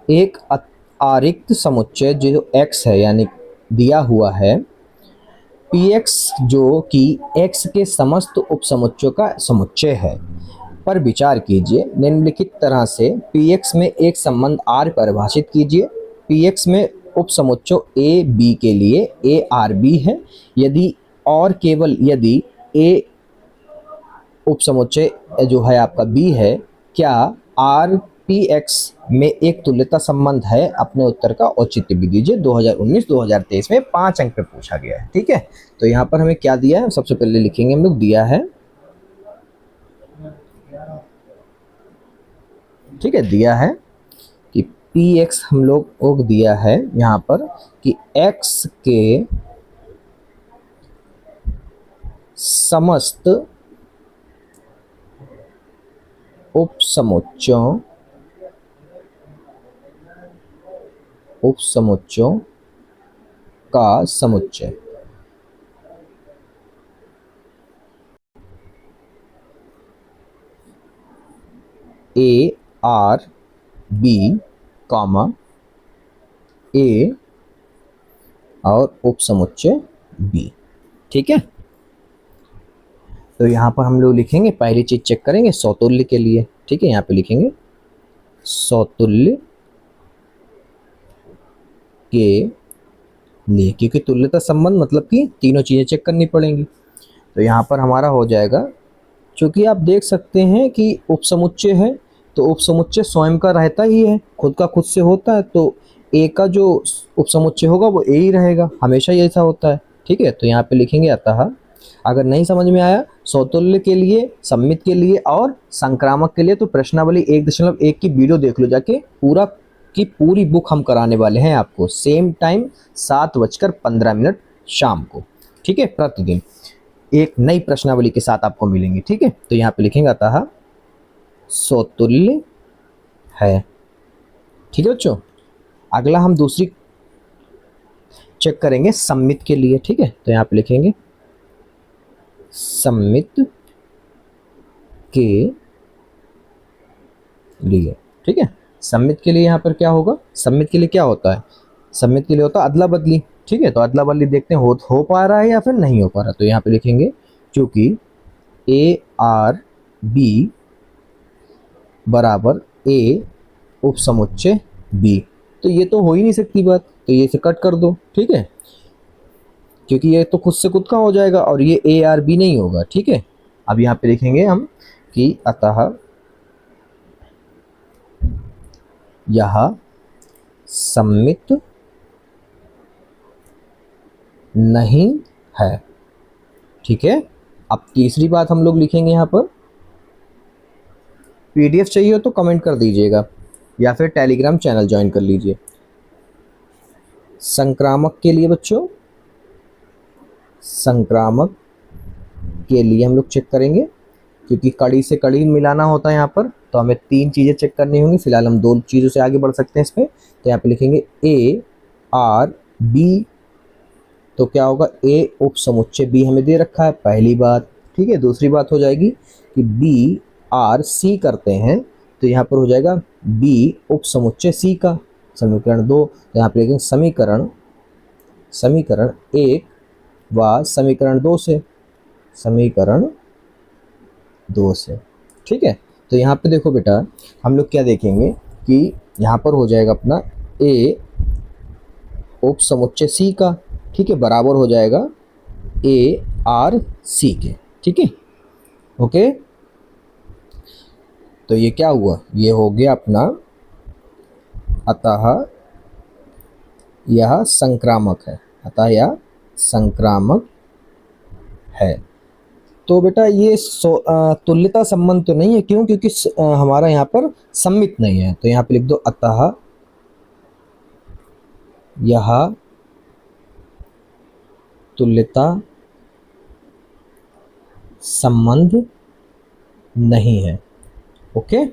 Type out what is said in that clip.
एक आरिक्त समुच्चय जो x है यानी दिया हुआ है px जो कि x के समस्त उपसमुच्चयों का समुच्चय है, पर विचार कीजिए। निम्नलिखित तरह से px में एक संबंध r परिभाषित कीजिए। px में उपसमुच्चय a b के लिए a r b है, यदि और केवल यदि a उपसमुच्चय जो है आपका b है, क्या r p x में एक तुल्यता संबंध है? अपने उत्तर का औचित्य भी दीजिए। 2019-2023 में 5 अंक पे पूछा गया है। ठीक है, तो यहाँ पर हमें क्या दिया है, सबसे पहले लिखेंगे हम लोग, दिया है, ठीक है, दिया है कि पी एक्स हम लोग को दिया है यहाँ पर कि x के समस्त उपसमुच्चयों का समुच्चय ए आर बी कॉमा ए और उपसमुच्चय बी। ठीक है, तो यहाँ पर हम लोग लिखेंगे, पहली चीज चेक करेंगे सौतुल्य के लिए। ठीक है, यहाँ पे लिखेंगे सौतुल्य के लिए, क्योंकि तुल्यता संबंध मतलब कि तीनों चीजें चेक करनी पड़ेंगी। तो यहाँ पर हमारा हो जाएगा, क्योंकि आप देख सकते हैं कि उपसमुच्चय है तो उपसमुच्चय स्वयं का रहता ही है, खुद का खुद से होता है, तो ए का जो उपसमुच्चय होगा वो ए ही रहेगा, हमेशा ही ऐसा होता है। ठीक है, तो यहाँ पे लिखेंगे अतः, अगर नहीं समझ में आया सौतुल्य के लिए, सममित के लिए और संक्रामक के लिए, तो प्रश्नावली 1.1 की वीडियो देख लो जाके, पूरा की पूरी बुक हम कराने वाले हैं आपको, सेम टाइम 7:15 शाम को। ठीक है, प्रतिदिन एक नई प्रश्नावली के साथ आपको मिलेंगे। ठीक है, तो यहाँ पे लिखेंगे अतः सौतुल्य है। ठीक है बच्चों, अगला हम दूसरी चेक करेंगे सममित के लिए। ठीक है, तो यहाँ पे लिखेंगे सममित के लिए। ठीक है, सममित के लिए यहाँ पर क्या होगा, सममित के लिए क्या होता है, सममित के लिए होता है अदला बदली। ठीक है, तो अदला बदली देखते हैं हो पा रहा है या फिर नहीं हो पा रहा। तो यहाँ पे लिखेंगे क्योंकि ए आर बी बराबर ए उपसमुच्चय बी, तो ये तो हो ही नहीं सकती बात, तो ये से कट कर दो। ठीक है, क्योंकि ये तो खुद से खुद का हो जाएगा और ये ए आर बी नहीं होगा। ठीक है, अब यहाँ पे लिखेंगे हम कि अतः यह सममित नहीं है। ठीक है, अब तीसरी बात हम लोग लिखेंगे यहाँ पर, पीडीएफ चाहिए हो तो कमेंट कर दीजिएगा या फिर टेलीग्राम चैनल ज्वाइन कर लीजिए। संक्रामक के लिए बच्चों, संक्रामक के लिए हम लोग चेक करेंगे, क्योंकि कड़ी से कड़ी मिलाना होता है यहाँ पर, तो हमें 3 चीज़ें चेक करनी होंगी। फिलहाल हम 2 चीज़ों से आगे बढ़ सकते हैं इस पर। तो यहाँ पे लिखेंगे ए आर बी, तो क्या होगा, ए उपसमुच्चय बी हमें दे रखा है, पहली बात। ठीक है, दूसरी बात हो जाएगी कि बी आर सी करते हैं, तो यहाँ पर हो जाएगा बी उपसमुच्चय सी का, समीकरण 2। तो यहाँ पे लिखेंगे समीकरण 1 व समीकरण 2 से, समीकरण 2 से। ठीक है, तो यहाँ पे देखो बेटा, हम लोग क्या देखेंगे कि यहाँ पर हो जाएगा अपना ए उपसमुच्चय सी का, ठीक है, बराबर हो जाएगा ए आर सी के। ठीक है, ओके, तो ये क्या हुआ, ये हो गया अपना अतः यह संक्रामक है, अतः यह संक्रामक है। तो बेटा ये तुल्यता संबंध तो नहीं है, क्यों, क्योंकि हमारा यहाँ पर सम्मित नहीं है। तो यहाँ पे लिख दो अतः यह तुल्यता संबंध नहीं है। ओके।